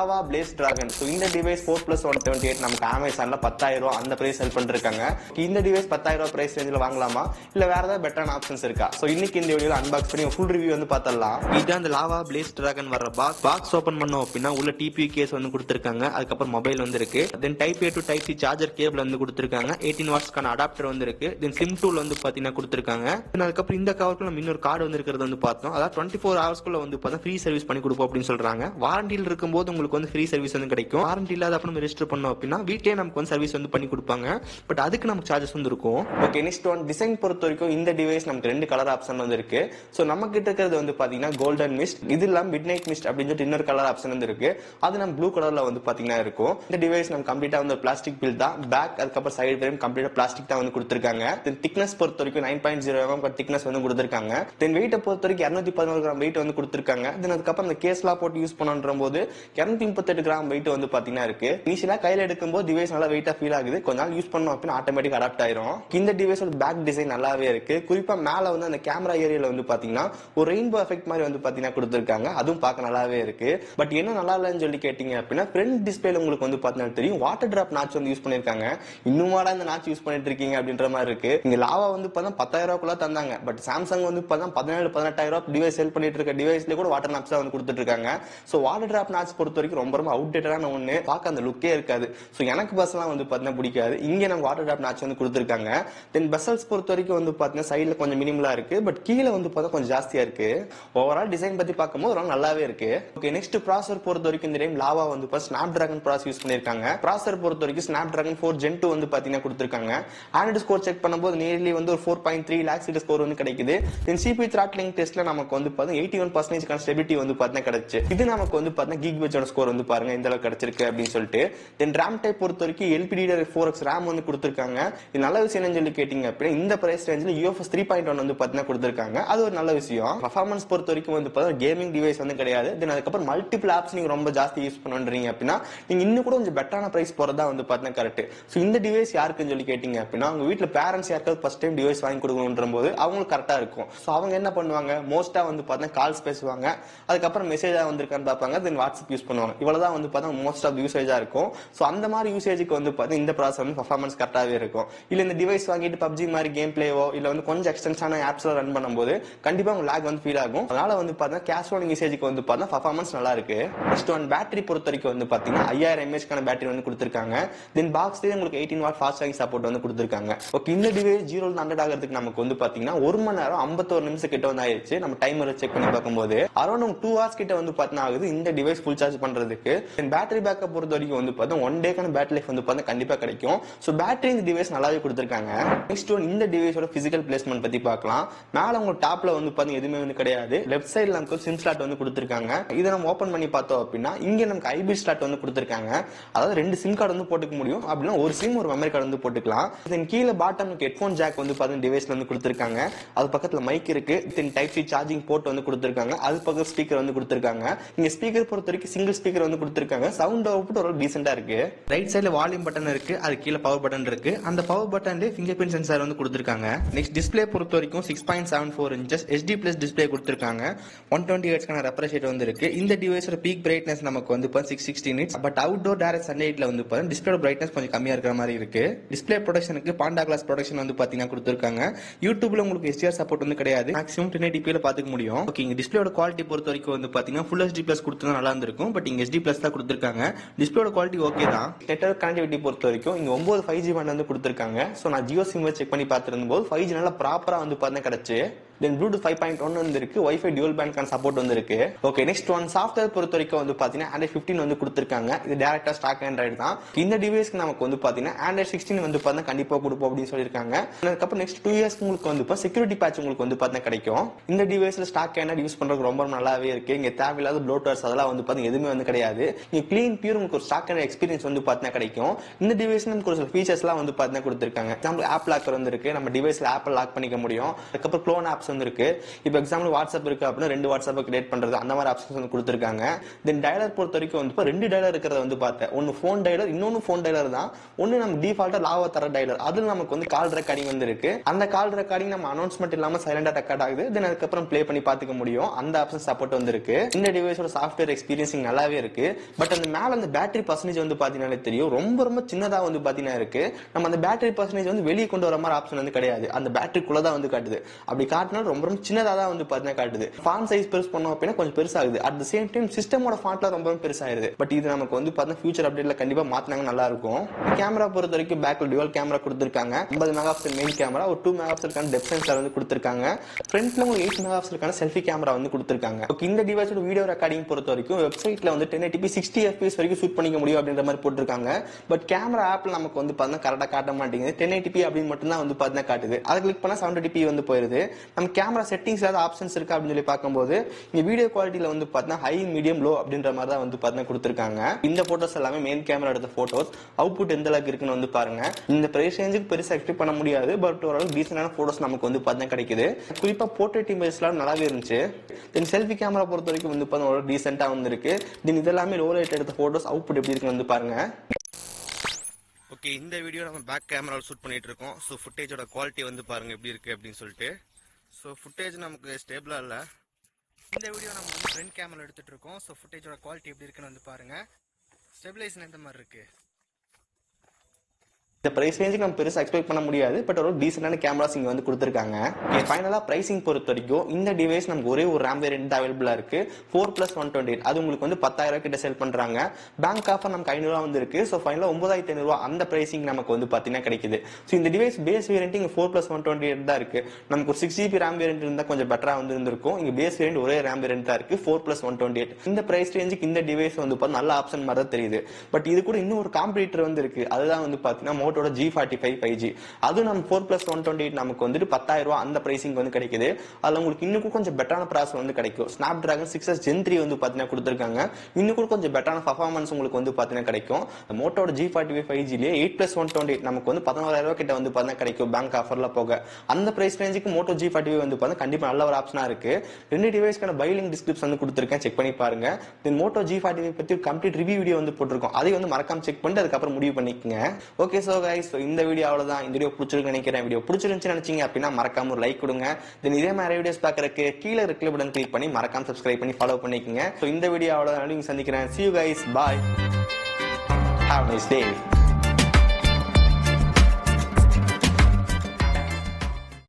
Lava place dragon. So இந்த device 4+128 நமக்கு அமேசான்ல 10,000 அந்த பிரைஸ் செல் பண்ணிருக்காங்க. இந்த டிவைஸ் 10,000 பிரைஸ் ரேஞ்சில் வாங்கலாமா இல்ல வேற ஏதாவது பெட்டரான ஆப்ஷன்ஸ் இருக்கா? ஸோ இன்னைக்கு இந்த வீடியோல அன்பாக்ஸ் பண்ணி ஃபுல் ரிவ்யூ வந்து பார்த்தலாம். இது அந்த லாவா பிளேஸ் டிராகன் வர பாக்ஸ் ஓபன் பண்ணோம் அப்படின்னா உள்ள டிபி கேஸ் வந்து கொடுத்திருக்காங்க. அதுக்கப்புறம் மொபைல் வந்து இருக்கு. Then type A to type C charger cable வந்து கொடுத்திருக்காங்க. 18 வாட்ஸ்க்கான அடாப்டர் வந்து இருக்கு. தென் சிம் டூல் வந்து பாத்தீங்கன்னா கொடுத்திருக்காங்க. அதுக்கப்புறம் இந்த கவருக்குள்ள நம்ம இன்னொரு கார்டு வந்து இருக்கிறது வந்து பார்த்தோம். அதாவது 24 ஹவர்ஸ்க்குள்ள வந்து பார்த்தா ஃப்ரீ சர்வீஸ் பண்ணி கொடுப்போம் அப்படின்னு சொல்றாங்க. வாரண்டியில் இருக்கும்போது உங்களுக்கு வந்து ஃப்ரீ சர்வீஸ் வந்து கிடைக்கும். வாரண்டி இல்லாத அப்புறம் ரெஜிஸ்டர் பண்ணோம் அப்படின்னா வீட்லயே நமக்கு வந்து சர்வீஸ் வந்து பண்ணி கொடுப்பாங்க. பட் அதுக்கு நமக்கு சார்ஜஸ் வந்து இருக்கும். ஓகே, நெக்ஸ்ட் ஒன் டிசைன் பொறுத்த வரைக்கும் இந்த டிவைஸ் நமக்கு 2 கலர் ஆப்ஷன் வந்து இருக்கு. ஸோ நம்ம கிட்ட இருக்கிறது வந்து பாத்தீங்கன்னா கோல்டன் மிஸ்ட், இது இல்லாம மிட் நைட் மிஸ்ட் அப்படின்னு சொல்லிட்டு இன்னொரு கலர் ஆப்ஷன் வந்து இருக்கு. அது நம்ம ப்ளூ கலர்ல வந்து பாத்தீங்கன்னா இருக்கும். இந்த டிவைஸ் நம்ம கம்ப்ளீட்டா வந்து பிளாஸ்டிக் பில் தான். பேக் அதுக்கப்புறம் சைடு ஃப்ரேம் கம்ப்ளீட்டா பிளாஸ்டிக் தான் வந்து கொடுத்திருக்காங்க. தென் திக்னஸ் பொறுத்த வரைக்கும் 9.0 mm திக்னஸ் வந்து கொடுத்திருக்காங்க. தென் வெயிட் பொறுத்த வரைக்கும் 214 கிராம் வெயிட் வந்து கொடுத்திருக்காங்க. தென் அதுக்கப்புறம் இந்த கேஸ்லாம் போட்டு யூஸ் பண்ணுற போது 238 கிராம் வெயிட் வந்து பாத்தீங்கன்னா இருக்கு. இனிஷியலா கையில எடுக்கும்போது டிவைஸ் நல்லா வெயிட்டா ஃபீல் ஆகுது. கொஞ்ச நாள் யூஸ் பண்ணோம் அப்படின்னா ஆட்டோமேட்டிக் அடாப்ட் ஆயிரும். இந்த டிவைஸோட பேக் டிசைன் நல்லாவே இருக்கு. குறிப்பா மேல வந்து அந்த கேமரா ஏரியால வந்து பாத்தீங்கன்னா ஒரு ரெயின்போ எஃபெக்ட் மாதிரி வந்து பாத்தீங்கன்னா கொடுத்திருக்காங்க. அதுவும் பார்க்க நல்லாவே இருக்கு. பட் என்ன நல்லா இல்லைன்னு சொல்லி கேட்டீங்க அப்படின்னா ஃப்ரண்ட் டிஸ்பிளேல உங்களுக்கு வந்து பாத்தீங்கன்னா தெரியும் வாட்டர் டிராப் நாட்ச் வந்து யூஸ் பண்ணிருக்காங்க. இன்னுமாடா இந்த நாட்ச் யூஸ் பண்ணிட்டு இருக்கீங்க அப்படின்ற மாதிரி இருக்கு. இங்க லாவா வந்து பார்த்தா 10,000 தந்தாங்க. பட் சாம்சங் வந்து பார்த்தா 17-18,000 டிவைஸ் செல் பண்ணிட்டு இருக்க டிவைஸ்ல கூட வாட்டர் நாட்ச் வந்து கொடுத்துட்டு இருக்காங்க. சோ வாட்டர் டிராப் நாட்ச் பொறுத்த வரைக்கும் ரொம்ப ரொம்ப அவுட்டேட்டடான ஒண்ணு. பார்க்க அந்த லுக்கே இருக்காது. சோ எனக்கு பர்சனலா வந்து பார்த்தா பிடிக்காது. இங்க நம்ம வாட்டர் டிராப் நாட்ச் வந்து கொடுத்திருக்காங்க. தென் பெசல்ஸ் பொறுத்த வரைக்கும் வந்து பார்த்தா சைடுல கொஞ்சம் மினிமலா இருக்கு. பட் கீழே வந்து பார்த்தா கொஞ்சம் ஜாஸ்தியா இருக்கு. ஓவரால் டிசைன் பத்தி பார்க்கும்போது ரொம்ப நல்லாவே இருக்கு. ஓகே, நெக்ஸ்ட் ப்ராசஸர் பொறுத்த வரைக்கும் இந்த டைம் லாவா வந்து ஸ்னாப் டிராகன் ப்ராசஸ் யூஸ் பண்ணிருக்காங்க. ப்ராசஸர் பொறுத்த வரைக்கும் ஸ்னாப் டிராகன் 4 Gen 2 வந்து பாத்தீங்கன்னா கொடுத்திருக்காங்க. ஆண்ட்ராய்டு ஸ்கோர் செக் பண்ணும்போது நியர்லி வந்து ஒரு 4.3 lakhs ஸ்கோர் வந்து கிடைக்குது. தென் CPU த்ராட்லிங் டெஸ்ட்ல நமக்கு வந்து பாத்தீங்கன்னா 81% ஸ்டெபிலிட்டி வந்து பாத்தீங்கன்னா கிடைச்சு. இது நமக்கு வந்து பாத்தீங்கன்னா Geekbench ஸ்கோர் வந்து பாருங்க இந்த அளவுக்கு கிடைச்சிருக்கு அப்படின்னு சொல்லிட்டு. தென் RAM டைப் பொறுத்த வரைக்கும் LPDDR4X RAM வந்து கொடுத்திருக்காங்க. இது நல்ல விஷயம் என்னன்னு சொல்லி கேட்டீங்க அப்படின்னா இந்த பிரைஸ் ரேஞ்சில UFS 3.1 வந்து பாத்தீங்கன்னா கொடுத்திருக்காங்க. அது ஒரு நல்ல விஷயம். பெர்ஃபார்மன்ஸ் பொறுத்த வரைக்கும் வந்து பாத்தீங்கன்னா கேமிங் டிவைஸ் வந்து கிடையாது. தென் அதுக்கப்புறம் மல்டிபிள் ஆப்ஸ் நீங்க ரொம்ப ஜாஸ்தி யூஸ் பண்ணுறீங்க அப்படின்னா நீங்க இன்னும் கூட கொஞ்சம் பெட்டரான பிரைஸ் போறதா வந்து பாத்தீங்கன்னா கரெக்ட். சோ இந்த டிவைஸ் யாருக்குன்னு சொல்லி கேட்டீங்க அப்படின்னா உங்க வீட்ல பேரண்ட்ஸ் யாருக்காவது ஃபர்ஸ்ட் டைம் டிவைஸ் வாங்கி கொடுக்கணும்ன்ற போது அவங்களுக்கு கரெக்டா இருக்கும். சோ அவங்க என்ன பண்ணுவாங்க, மோஸ்டா வந்து பாத்தீங்கன்னா கால்ஸ் பேசுவாங்க, அதுக்கப்புறம் மெசேஜா வந்திருக்கான்னு பார்ப்பாங்க, தென் வாட்ஸ்அப் யூஸ் பண்ணுவாங்க. இவ்வளவுதான் வந்து பாத்தீங்கன்னா மோஸ்ட் ஆஃப் யூசேஜா இருக்கும். சோ அந்த மாதிரி யூசேஜுக்கு வந்து பாத்தீங்கன்னா இந்த ப்ராசஸர் வந்து பெர்ஃபார்மன்ஸ் கரெக்டாவே இருக்கும். இல்ல இந்த டிவைஸ் வாங்கிட்டு பப்ஜி மாதிரி கேம் பிளேவோ இல்ல வந்து கொஞ்சம் எக்ஸ்டென்ஷனான ஆப்ஸ்ல ரன் பண்ணும்போது கண்டிப்பா உங்க லாக் வந்து ஃபீல் ஆகும். அதனால வந்து பாத்தீங்கன்னா கேஷுவல் யூசேஜுக்கு வந்து பாத்தீங்கன்னா பெர்ஃபார்மன்ஸ் நல்லா இருக்கு. நெக்ஸ்ட் ஒன் பேட்டரி பொறுத்த வரைக்கும் வந்து பாத்தீங்கன்னா 5000 mAh கான பேட்டரி வந்து கொடுத்திருக்காங்க. தென் பாக்ஸ்லயே உங்களுக்கு 18 வாட் ஃபாஸ்ட் சார்ஜிங் சப்போர்ட் வந்து கொடுத்திருக்காங்க. ஓகே, இந்த டிவைஸ் 0 to 100 ஆகிறதுக்கு நமக்கு வந்து பாத்தீங்கன்னா 1 மணி நேரம் 51 நிமிஷம் கிட்ட வந்து ஆயிருச்சு. நம்ம டைமர் செக் பண்ணி பார்க்கும்போது அரௌண்ட் 2 hours கிட்ட வந்து பாத்தீங்கன்னா ஆகுது இந்த டிவைஸ் ஃபுல் சார்ஜ் பண்றதுக்கு. தென் பேட்டரி பேக்கப் பொறுத்த வரைக்கும் வந்து பாத்தீங்கன்னா 1 டேக்கான பேட்டரி லைஃப் வந்து பாத்தீங்கன்னா கண்டிப்பா கிடைக்கும். சோ பேட்டரி இந்த டிவைஸ் நல்லாவே கொடுத்திருக்காங்க. நெக்ஸ்ட் ஒன் இந்த டிவைஸோட பிசிக்கல் பிளேஸ்மெண்ட் பத்தி பார்க்கலாம். மேல உங்க டாப்ல வந்து பாத்தீங்கன்னா எதுவுமே வந்து கிடையாது. லெஃப்ட் சைடுல நமக்கு சிம் ஸ்லாட் வந்து கொடுத்திருக்காங்க. இதை நம்ம ஓபன் பண்ணி பார்த்தோம் அப்படின்னா இங்க நமக்கு ஐபி ஸ்லாட் வந்து கொடுத்திருக்காங்க. அதாவது 2 சிம் கார்டு வந்து போட்டுக்க முடியும். அப்படின்னா ஒரு சிம் ஒரு மெமரி கார்டு வந்து போட்டுக்கலாம். தென் கீழே பாட்டமுக்கு ஹெட்போன் ஜாக் வந்து பாத்தீங்கன்னா டிவைஸ்ல வந்து கொடுத்திருக்காங்க. அது பக்கத்துல மைக் இருக்கு. Then type C charging port வந்து கொடுத்திருக்காங்க. அது பக்கத்துல ஸ்பீக்கர் வந்து கொடுத்திருக்காங்க. இங்க ஸ்பீக்கர் பொறுத்த வரைக்கும் சிங்கிள் ஸ்பீக்கர் வந்து கொடுத்திருக்காங்க. சவுண்ட் அவுட்புட் ஒரு டீசென்ட்டா இருக்கு. ரைட் சைடுல வால்யூம் பட்டன் இருக்கு. அது கீழே பவர் பட்டன் இருக்கு. அந்த பவர் பட்டன்ல ஃபிங்கர் பிரிண்ட் சென்சார் வந்து கொடுத்திருக்காங்க. நெக்ஸ்ட் டிஸ்ப்ளே பொறுத்த வரைக்கும் 6.74 inches HD+ டிஸ்ப்ளே கொடுத்திருக்காங்க. 120 Hz கான ரெஃப்ரெஷ் ரேட் வந்து இருக்கு. இந்த டிவைஸோட பீக் பிரைட்னஸ் நமக்கு வந்து 660 nits. பட் அவுட்டோர் டைரக்ட் சன்லைட்ல வந்து பாத்தீங்கன்னா டிஸ்ப்ளேயோட பிரைட்னஸ் கொஞ்சம் கம்மியா இருக்கிற மாதிரி இருக்கு. டிஸ்ப்ளே ப்ரொடக்ஷனுக்கு பாண்டா கிளாஸ் ப்ரொடக்ஷன் வந்து பாத்தீங்கன்னா கொடுத்திருக்காங்க. யூடியூப்ல உங்களுக்கு HDR சப்போர்ட் வந்து கிடையாது. மேக்ஸிமம் 1080p ல பாத்துக்க முடியும். ஓகே, இங்க டிஸ்ப்ளேயோட குவாலிட்டி பொறுத்த வரைக்கும் வந்து பாத்தீங்கன்னா Full HD+ கொடுத்தா நல்லா இருந்திருக்கும். பட் இங்க HD+ தான் கொடுத்திருக்காங்க. டிஸ்ப்ளேயோட குவாலிட்டி ஓகே தான். நெட்வொர்க் கனெக்டிவிட்டி பொறுத்த வரைக்கும் இங்க 9 5G பேண்ட் வந்து கொடுத்திருக்காங்க. சோ நான் ஜியோ சிம் செக் பண்ணி பார்த்திருந்தபோது 5G நல்லா ப்ராப்பரா வந்து பாத்தீங்கன்னா கிடைச்சு. தென் ப்ளூடூத் 5.1 வந்து இருக்கு. வைஃபை டியூல் பேண்ட் சப்போர்ட் வந்து இருக்கு. ஓகே, நெக்ஸ்ட் ஒன் சாஃப்ட்வேர் பொறுத்த வரைக்கும் வந்து பாத்தீங்கன்னா Android 15 வந்து கொடுத்திருக்காங்க. இது டைரக்டா ஸ்டாக் ஆண்ட்ராய்டு தான். இந்த டிவைஸ்க்கு நமக்கு வந்து பாத்தீங்கன்னா Android 16 வந்து பாத்தீங்கன்னா கண்டிப்பா கொடுப்போம் அப்படின்னு சொல்லிருக்காங்க. அதுக்கப்புறம் நெக்ஸ்ட் 2 இயர்ஸ்க்கு உங்களுக்கு வந்து செக்யூரிட்டி பேட்ச் உங்களுக்கு வந்து பாத்தீங்கன்னா கிடைக்கும். இந்த டிவைஸ்ல ஸ்டாக் ஆண்ட்ராய்டு யூஸ் பண்றதுக்கு ரொம்ப நல்லாவே இருக்கு. இங்க தேவையில்லாத ப்ளோட்வேர்ஸ் அதெல்லாம் வந்து பாத்தீங்கன்னா எதுவுமே வந்து கிடையாது. இங்க கிளீன் பியூர் உங்களுக்கு ஒரு ஸ்டாக் ஆண்ட்ராய்டு எக்ஸ்பீரியன்ஸ் வந்து பாத்தீங்கன்னா கிடைக்கும். இந்த டிவைஸ்ல நமக்கு ஒரு சில ஃபீச்சர்ஸ்லாம் வந்து பாத்தீங்கன்னா கொடுத்திருக்காங்க. நம்ம ஆப் லாக்கர் வந்து இருக்கு. நம்ம டிவைஸ்ல ஆப் லாக் பண்ணிக்க முடியும். அதுக்கப்புறம் க்ளோன் ஆப்ஸ் வந்து இருக்கு. இப்போ எக்ஸாம்பிள் வாட்ஸ்அப் இருக்கு அப்படின்னா 2 வாட்ஸ்அப் கிரியேட் பண்றது அந்த மாதிரி ஆப்ஷன்ஸ் வந்து கொடுத்திருக்காங்க. தென் டயலர் பொறுத்த வரைக்கும் வந்து 2 டயலர் இருக்கிறத வந்து பார்த்தேன். ஒன்னு ஃபோன் டயலர், இன்னொன்னு ஃபோன் டயலர் தான். ஒன்னு நம்ம டிஃபால்ட்டா லாவா தர டயலர். அதுல நமக்கு வந்து கால் ரெக்கார்டிங் வந்து இருக்கு. அந்த கால் ரெக்கார்டிங் நம்ம அனௌன்ஸ்மெண்ட் இல்லாம சைலண்டா ரெக்கார்ட் ஆகுது. தென் அதுக்கப்புறம் ப்ளே பண்ணி பாத்துக்க முடியும். அந்த ஆப்ஷன் சப்போர்ட் வந்து இருக்கு. இந்த டிவைஸோட சாஃப்ட்வேர் எக்ஸ்பீரியன்சிங் நல்லாவே இருக்கு. பட் அந்த மேல அந்த பேட்டரி பர்சன்டேஜ் வந்து பாத்தீங்கன்னா தெரியும், ரொம்ப ரொம்ப சின்னதா வந்து பாத்தீங்கன்னா இருக்கு. நம்ம அந்த பேட்டரி பர்சன்டேஜ் வந்து வெளியே கொண்டு வர மாதிரி ஆப்ஷன் வந்து கிடையாது. அந்த பேட்டரிக்குள்ள தான் வந்து காட்டுது. அப்படி காட்டினா ரொம்ப ரொம்ப சின்னதா தான் வந்து பாத்தீங்கன்னா காட்டுது. ஃபாண்ட் சைஸ் பெருசு பண்ணோம் அப்படின்னா கொஞ்சம் பெருசாகுது. அட் த சேம் டைம் சிஸ்டமோட ஃபாண்ட்ல ரொம்ப பெருசாயிருது. பட் இது நமக்கு வந்து பாத்தீங்கன்னா ஃபியூச்சர் அப்டேட்ல கண்டிப்பா மாத்தினாங்க நல்லா இருக்கும். கேமரா பொறுத்த வரைக்கும் பேக்ல டுவல் கேமரா கொடுத்திருக்காங்க. 50 மெகா பிக்சல் மெயின் கேமரா, ஒரு 2 மெகா பிக்சலுக்கான டெப்த் சென்சார் வந்து கொடுத்திருக்காங்க. ஃப்ரண்ட்ல ஒரு 8 மெகா பிக்சலுக்கான செல்ஃபி கேமரா வந்து கொடுத்திருக்காங்க. இந்த டிவைஸோட வீடியோ ரெக்கார்டிங் பொறுத்த வரைக்கும் வெப்சைட்ல வந்து 1080p 60 fps வரைக்கும் ஷூட் பண்ணிக்க முடியும் அப்படின்ற மாதிரி போட்டிருக்காங்க. பட் கேமரா ஆப்ல நமக்கு வந்து பாத்தீங்கன்னா கரெக்டா காட்ட மாட்டேங்குது. 1080p அப்படின்னு மட்டும் தான் வந்து பாத்தீங்கன்னா காட்டுது. அதை கிளிக் பண்ணா 720p வந்து போயிருது. நம்ம கேமரா செட்டிங்ஸ் ஏதாவது ஆப்ஷன்ஸ் இருக்கா அப்படின்னு சொல்லி பார்க்கும்போது இங்க வீடியோ குவாலிட்டியில வந்து பாத்தீங்கன்னா ஹை, மீடியம், லோ அப்படின்ற மாதிரி தான் வந்து பாத்தீங்கன்னா கொடுத்திருக்காங்க. இந்த போட்டோஸ் எல்லாமே மெயின் கேமரா எடுத்த போட்டோஸ். அவுட்புட் எந்த அளவுக்கு இருக்குன்னு வந்து பாருங்க. இந்த பிரைஸ் ரேஞ்சுக்கு பெருசா எக்ஸ்பெக்ட் பண்ண முடியாது. பட் ஓரளவுக்கு டீசென்டான போட்டோஸ் நமக்கு வந்து பாத்தீங்கன்னா கிடைக்குது. குறிப்பா போர்ட்ரேட் இமேஜ்லாம் நல்லாவே இருந்துச்சு. தென் செல்ஃபி கேமரா பொறுத்த வரைக்கும் வந்து பாத்தீங்கன்னா டீசென்டா வந்து இருக்கு. தென் இதெல்லாமே லோ லைட் எடுத்த போட்டோஸ். அவுட்புட் எப்படி இருக்குன்னு வந்து பாருங்க. ஓகே, இந்த வீடியோ நம்ம பேக் கேமரால ஷூட் பண்ணிட்டு இருக்கோம். ஸோ ஃபுட்டேஜோட குவாலிட்டி வந்து பாருங்க எப்படி இருக்கு அப்படின்னு சொல்லிட்டு. ஸோ ஃபுட்டேஜ் நமக்கு ஸ்டேபிளா இல்ல. இந்த வீடியோ நம்ம வந்து ஃப்ரண்ட் கேமரா எடுத்துட்டு இருக்கோம். ஸோ ஃபுட்டேஜோட குவாலிட்டி எப்படி இருக்குன்னு வந்து பாருங்க. ஸ்டெபிலைசேஷன் எந்த மாதிரி இருக்கு. இந்த பிரைஸ் ரேஞ்சுக்கு நம்ம பெருசா எக்ஸ்பெக்ட் பண்ண முடியாது. பட் ஒரு டீசென்டான கேமராஸ் இங்க வந்து கொடுத்திருக்காங்க. ஃபைனலா பிரைசிங் பொறுத்த வரைக்கும் இந்த டிவைஸ் நமக்கு ஒரே ஒரு RAM வேரியன்ட் அவைலபிளா இருக்கு. 4+128 அது உங்களுக்கு வந்து 10,000 கிட்ட செல் பண்றாங்க. பேங்க் ஆஃபர் நமக்கு 500 வந்து இருக்கு. ஸோ ஃபைனலா 9,500 அந்த பிரைசிங் நமக்கு வந்து பாத்தீங்கன்னா கிடைக்குது. ஸோ இந்த டிவைஸ் பேஸ் வேரியன்ட் இங்க 4+128 தான் இருக்கு. நமக்கு ஒரு 6GB RAM வேரியன்ட் இருந்தா கொஞ்சம் பெட்டரா வந்து இருந்திருக்கும். இங்க பேஸ் வேரியன்ட் ஒரே RAM வேரியன்ட் தான் இருக்கு. 4+128 இந்த பிரைஸ் ரேஞ்சுக்கு இந்த டிவைஸ் வந்து நல்ல ஆப்ஷன் மாதிரி தான் தெரியுது. பட் இது கூட இன்னும் ஒரு காம்படிட்டர் வந்து இருக்கு. அதுதான் வந்து பாத்தீங்கன்னா மோட்டோட G45 5G. அது நம்ம 4+128 நமக்கு வந்துட்டு 10,000 அந்த பிரைசிங் வந்து கிடைக்குது. அதுல உங்களுக்கு இன்னும் கொஞ்சம் பெட்டரான ப்ராசஸ் வந்து கிடைக்கும். Snapdragon 6s Gen 3 வந்து பாத்தீங்கன்னா கொடுத்திருக்காங்க. இன்னும் கொஞ்சம் பெட்டரான பெர்ஃபார்மன்ஸ் உங்களுக்கு வந்து பாத்தீங்கன்னா கிடைக்கும். மோட்டோட G45 5Gலயே 8+128 நமக்கு வந்து 11,000 கிட்ட வந்து பாத்தீங்கன்னா கிடைக்கும் பேங்க் ஆஃபர்ல போக. அந்த பிரைஸ் ரேஞ்சுக்கு மோட்டோ G45 வந்து பாத்தீங்கன்னா கண்டிப்பா நல்ல ஒரு ஆப்ஷனா இருக்கு. ரெண்டு டிவைஸ்க்கான பை லிங்க் டிஸ்கிரிப்ஷன் வந்து கொடுத்திருக்கேன், செக் பண்ணி பாருங்க. தென் மோட்டோ G45 பத்தி கம்ப்ளீட் ரிவ்யூ வீடியோ வந்து போட்டிருக்கோம். அதை வந்து மறக்காம செக் பண்ணிட்டு அதுக்கப்புறம் முடிவு பண்ணிக்கங்க. ஓகே சோ கைஸ், இந்த வீடியோ அவ்வளவுதான். இந்த வீடியோ பிடிச்சிருக்குன்னு நினைக்கிறேன். வீடியோ பிடிச்சிருந்துச்சு நினைச்சீங்க அப்படின்னா மறக்காம ஒரு லைக் கொடுங்க. தென் இதே மாதிரி வீடியோஸ் பார்க்கறதுக்கு கீழே இருக்க பட்டன் கிளிக் பண்ணி மறக்காம சப்ஸ்கிரைப் பண்ணி ஃபாலோ பண்ணிக்கங்க. சோ இந்த வீடியோ அவ்வளவுதான். சந்திக்கிறேன். See you guys. Bye. Have a nice day.